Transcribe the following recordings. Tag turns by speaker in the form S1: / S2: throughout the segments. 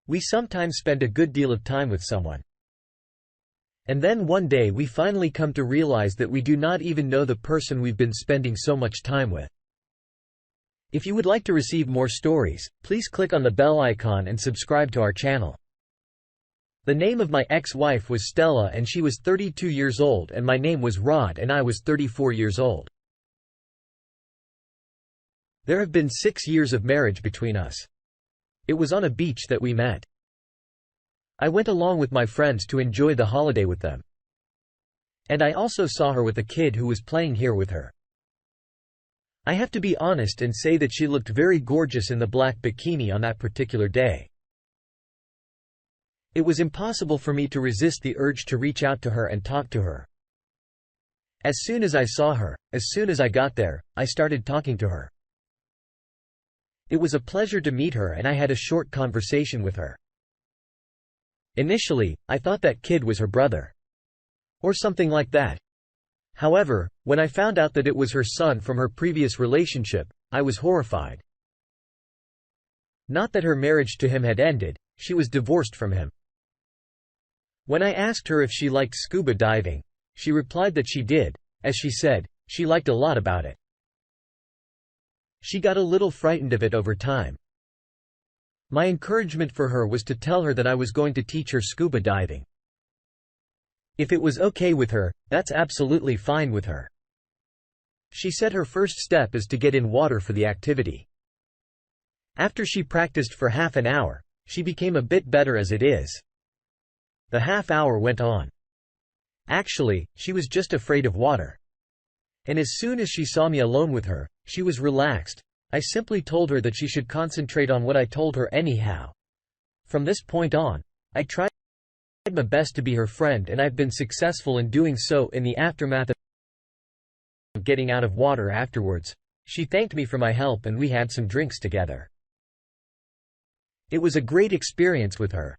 S1: We sometimes spend a good deal of time with someone. And then one day we finally come to realize that we do not even know the person we've been spending so much time with. If you would like to receive more stories, please click on the bell icon and subscribe to our channel. The name of my ex-wife was Stella and she was 32 years old, and my name was Rod and I was 34 years old. There have been 6 years of marriage between us. It was on a beach that we met. I went along with my friends to enjoy the holiday with them. And I also saw her with a kid who was playing here with her. I have to be honest and say that she looked very gorgeous in the black bikini on that particular day. It was impossible for me to resist the urge to reach out to her and talk to her. As soon as I saw her, as soon as I got there, I started talking to her. It was a pleasure to meet her and I had a short conversation with her. Initially, I thought that kid was her brother. Or something like that. However, when I found out that it was her son from her previous relationship, I was horrified. Not that her marriage to him had ended, she was divorced from him. When I asked her if she liked scuba diving, she replied that she did. As she said, she liked a lot about it. She got a little frightened of it over time. My encouragement for her was to tell her that I was going to teach her scuba diving. If it was okay with her, that's absolutely fine with her. She said her first step is to get in water for the activity. After she practiced for half an hour, she became a bit better as it is. The half hour went on. Actually, she was just afraid of water. And as soon as she saw me alone with her, she was relaxed. I simply told her that she should concentrate on what I told her anyhow. From this point on, I tried my best to be her friend, and I've been successful in doing so. In the aftermath of getting out of water afterwards, she thanked me for my help and we had some drinks together. It was a great experience with her.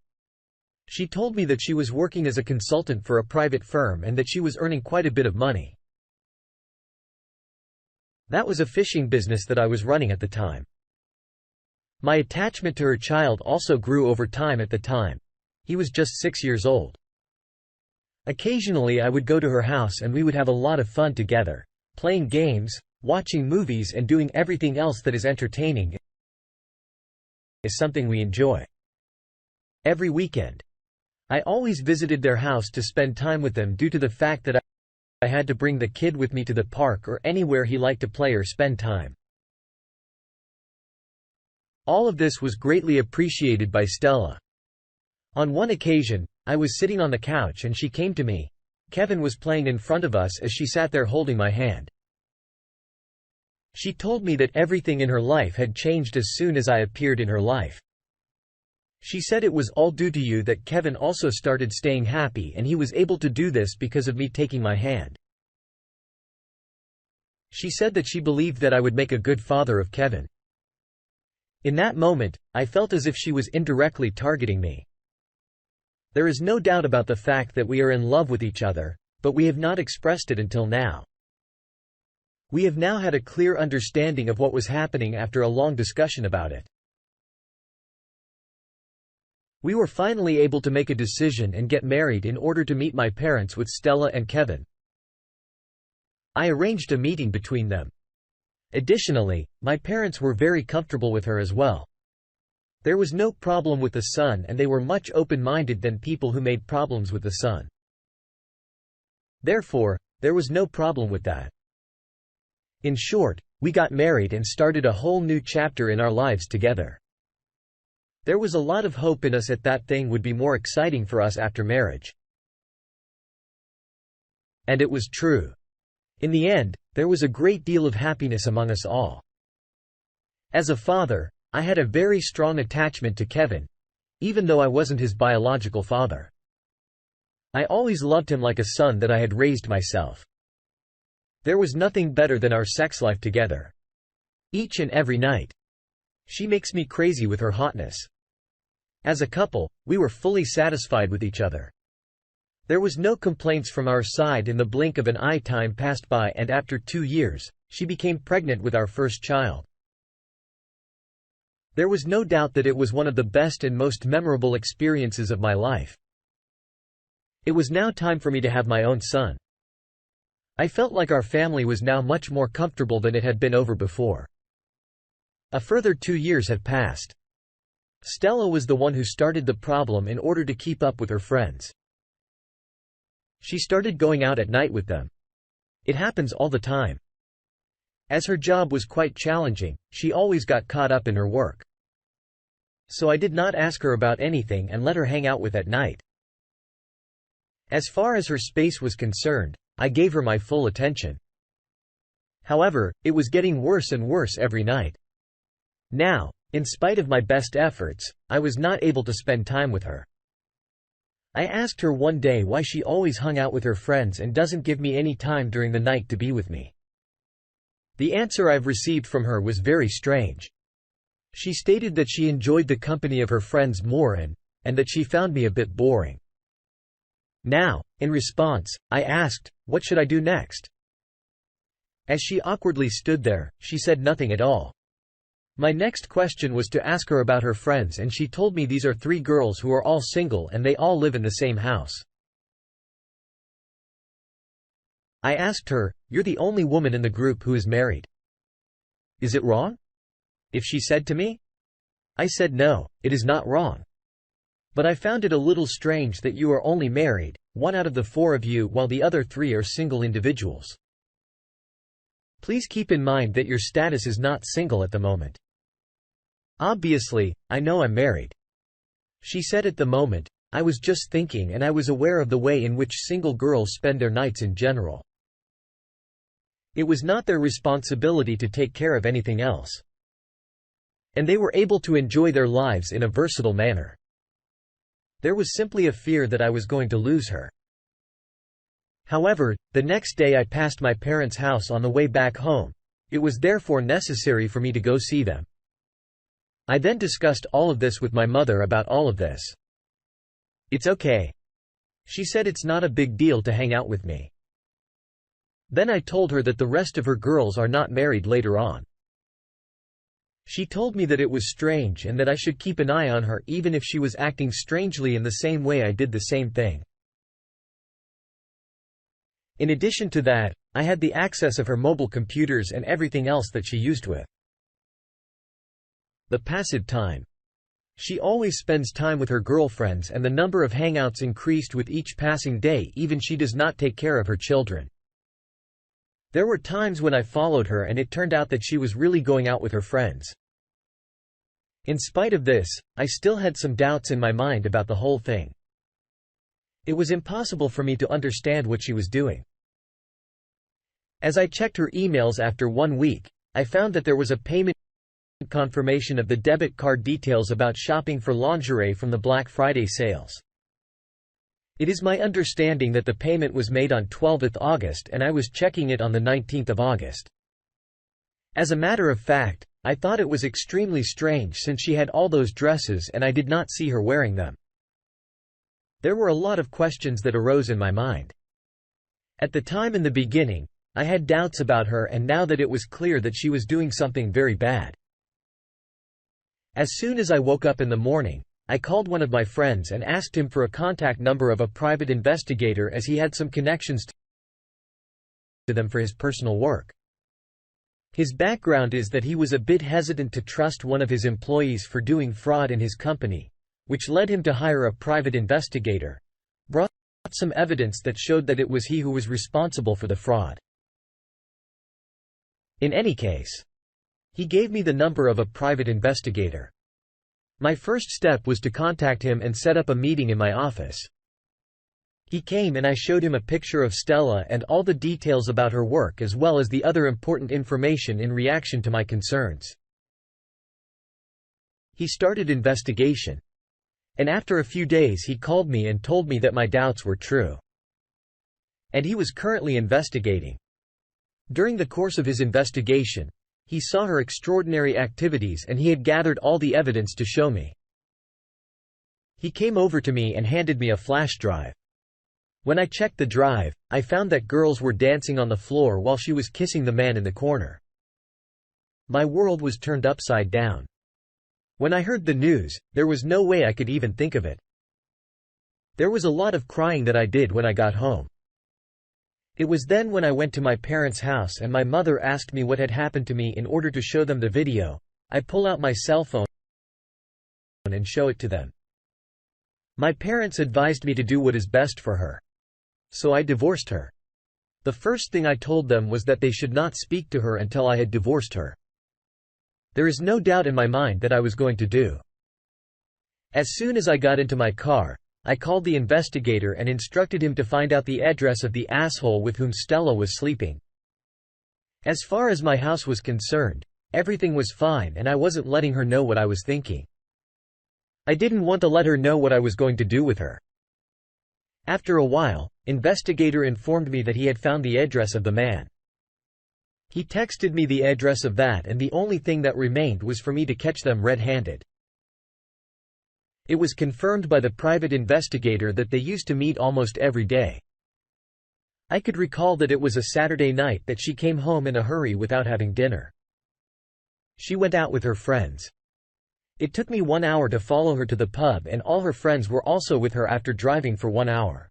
S1: She told me that she was working as a consultant for a private firm and that she was earning quite a bit of money. That was a fishing business that I was running at the time. My attachment to her child also grew over time at the time. He was just 6 years old. Occasionally I would go to her house and we would have a lot of fun together, playing games, watching movies and doing everything else that is entertaining is something we enjoy. Every weekend, I always visited their house to spend time with them due to the fact that I had to bring the kid with me to the park or anywhere he liked to play or spend time. All of this was greatly appreciated by Stella. On one occasion, I was sitting on the couch and she came to me. Kevin was playing in front of us as she sat there holding my hand. She told me that everything in her life had changed as soon as I appeared in her life. She said it was all due to you that Kevin also started staying happy, and he was able to do this because of me taking my hand. She said that she believed that I would make a good father of Kevin. In that moment, I felt as if she was indirectly targeting me. There is no doubt about the fact that we are in love with each other, but we have not expressed it until now. We have now had a clear understanding of what was happening after a long discussion about it. We were finally able to make a decision and get married in order to meet my parents with Stella and Kevin. I arranged a meeting between them. Additionally, my parents were very comfortable with her as well. There was no problem with the son and they were much open-minded than people who made problems with the son. Therefore, there was no problem with that. In short, we got married and started a whole new chapter in our lives together. There was a lot of hope in us that thing would be more exciting for us after marriage. And it was true. In the end, there was a great deal of happiness among us all. As a father, I had a very strong attachment to Kevin, even though I wasn't his biological father. I always loved him like a son that I had raised myself. There was nothing better than our sex life together. Each and every night. She makes me crazy with her hotness. As a couple, we were fully satisfied with each other. There was no complaints from our side. In the blink of an eye, time passed by, and after 2 years, she became pregnant with our first child. There was no doubt that it was one of the best and most memorable experiences of my life. It was now time for me to have my own son. I felt like our family was now much more comfortable than it had been over before. A further 2 years had passed. Stella was the one who started the problem in order to keep up with her friends. She started going out at night with them. It happens all the time. As her job was quite challenging, she always got caught up in her work. So I did not ask her about anything and let her hang out with at night. As far as her space was concerned, I gave her my full attention. However, it was getting worse and worse every night. Now, in spite of my best efforts, I was not able to spend time with her. I asked her one day why she always hung out with her friends and doesn't give me any time during the night to be with me. The answer I've received from her was very strange. She stated that she enjoyed the company of her friends more and that she found me a bit boring. Now, in response, I asked, what should I do next? As she awkwardly stood there, she said nothing at all. My next question was to ask her about her friends, and she told me these are 3 girls who are all single and they all live in the same house. I asked her, "You're the only woman in the group who is married. Is it wrong?" If she said to me. I said no, it is not wrong. But I found it a little strange that you are only married, 1 out of the 4 of you, while the other 3 are single individuals. Please keep in mind that your status is not single at the moment. Obviously, I know I'm married. She said at the moment, I was just thinking and I was aware of the way in which single girls spend their nights in general. It was not their responsibility to take care of anything else. And they were able to enjoy their lives in a versatile manner. There was simply a fear that I was going to lose her. However, the next day I passed my parents' house on the way back home. It was therefore necessary for me to go see them. I then discussed all of this with my mother about all of this. It's okay. She said it's not a big deal to hang out with me. Then I told her that the rest of her girls are not married later on. She told me that it was strange and that I should keep an eye on her even if she was acting strangely in the same way I did the same thing. In addition to that, I had the access of her mobile computers and everything else that she used with. The passive time. She always spends time with her girlfriends and the number of hangouts increased with each passing day. Even she does not take care of her children. There were times when I followed her and it turned out that she was really going out with her friends. In spite of this, I still had some doubts in my mind about the whole thing. It was impossible for me to understand what she was doing. As I checked her emails after 1 week, I found that there was a payment confirmation of the debit card details about shopping for lingerie from the Black Friday sales. It is my understanding that the payment was made on 12th August and I was checking it on the 19th of August. As a matter of fact, I thought it was extremely strange since she had all those dresses and I did not see her wearing them. There were a lot of questions that arose in my mind. At the time in the beginning, I had doubts about her, and now that it was clear that she was doing something very bad. As soon as I woke up in the morning, I called one of my friends and asked him for a contact number of a private investigator as he had some connections to them for his personal work. His background is that he was a bit hesitant to trust one of his employees for doing fraud in his company, which led him to hire a private investigator, brought some evidence that showed that it was he who was responsible for the fraud. In any case, he gave me the number of a private investigator. My first step was to contact him and set up a meeting in my office. He came and I showed him a picture of Stella and all the details about her work as well as the other important information in reaction to my concerns. He started investigation. And after a few days he called me and told me that my doubts were true. And he was currently investigating. During the course of his investigation, he saw her extraordinary activities and he had gathered all the evidence to show me. He came over to me and handed me a flash drive. When I checked the drive, I found that girls were dancing on the floor while she was kissing the man in the corner. My world was turned upside down. When I heard the news, there was no way I could even think of it. There was a lot of crying that I did when I got home. It was then when I went to my parents' house and my mother asked me what had happened to me. In order to show them the video, I pull out my cell phone and show it to them. My parents advised me to do what is best for her. So I divorced her. The first thing I told them was that they should not speak to her until I had divorced her. There is no doubt in my mind that I was going to do. As soon as I got into my car, I called the investigator and instructed him to find out the address of the asshole with whom Stella was sleeping. As far as my house was concerned, everything was fine and I wasn't letting her know what I was thinking. I didn't want to let her know what I was going to do with her. After a while, investigator informed me that he had found the address of the man. He texted me the address of that, and the only thing that remained was for me to catch them red-handed. It was confirmed by the private investigator that they used to meet almost every day. I could recall that it was a Saturday night that she came home in a hurry without having dinner. She went out with her friends. It took me 1 hour to follow her to the pub, and all her friends were also with her after driving for 1 hour.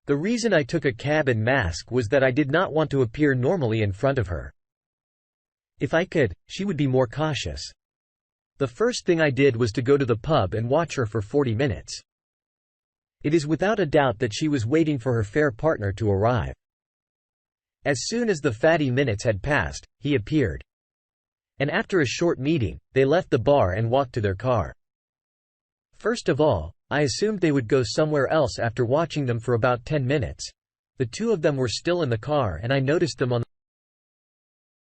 S1: The reason I took a cab and mask was that I did not want to appear normally in front of her. If I could, she would be more cautious. The first thing I did was to go to the pub and watch her for 40 minutes. It is without a doubt that she was waiting for her fair partner to arrive. As soon as the fatty minutes had passed, he appeared. And after a short meeting, they left the bar and walked to their car. First of all, I assumed they would go somewhere else after watching them for about 10 minutes. The two of them were still in the car and I noticed them on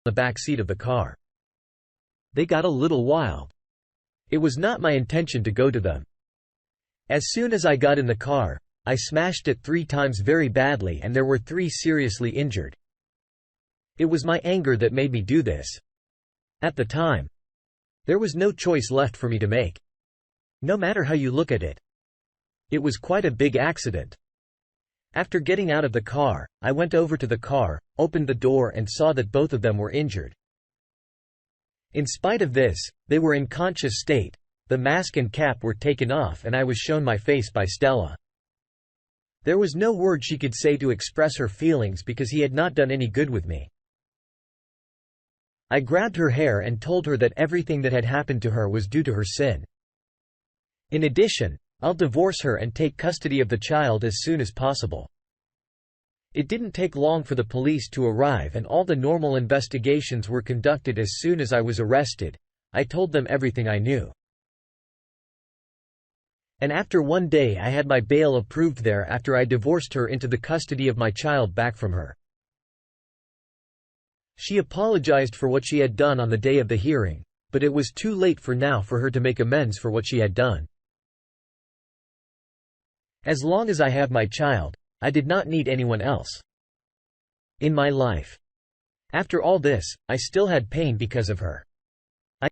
S1: the back seat of the car. They got a little wild. It was not my intention to go to them. As soon as I got in the car, I smashed it 3 times very badly and there were 3 seriously injured. It was my anger that made me do this. At the time, there was no choice left for me to make. No matter how you look at it. It was quite a big accident. After getting out of the car, I went over to the car, opened the door and saw that both of them were injured. In spite of this, they were in conscious state, the mask and cap were taken off and I was shown my face by Stella. There was no word she could say to express her feelings because he had not done any good with me. I grabbed her hair and told her that everything that had happened to her was due to her sin. In addition, I'll divorce her and take custody of the child as soon as possible. It didn't take long for the police to arrive and all the normal investigations were conducted. As soon as I was arrested, I told them everything I knew. And after 1 day I had my bail approved there after I divorced her into the custody of my child back from her. She apologized for what she had done on the day of the hearing, but it was too late for now for her to make amends for what she had done. As long as I have my child, I did not need anyone else in my life. After all this, I still had pain because of her.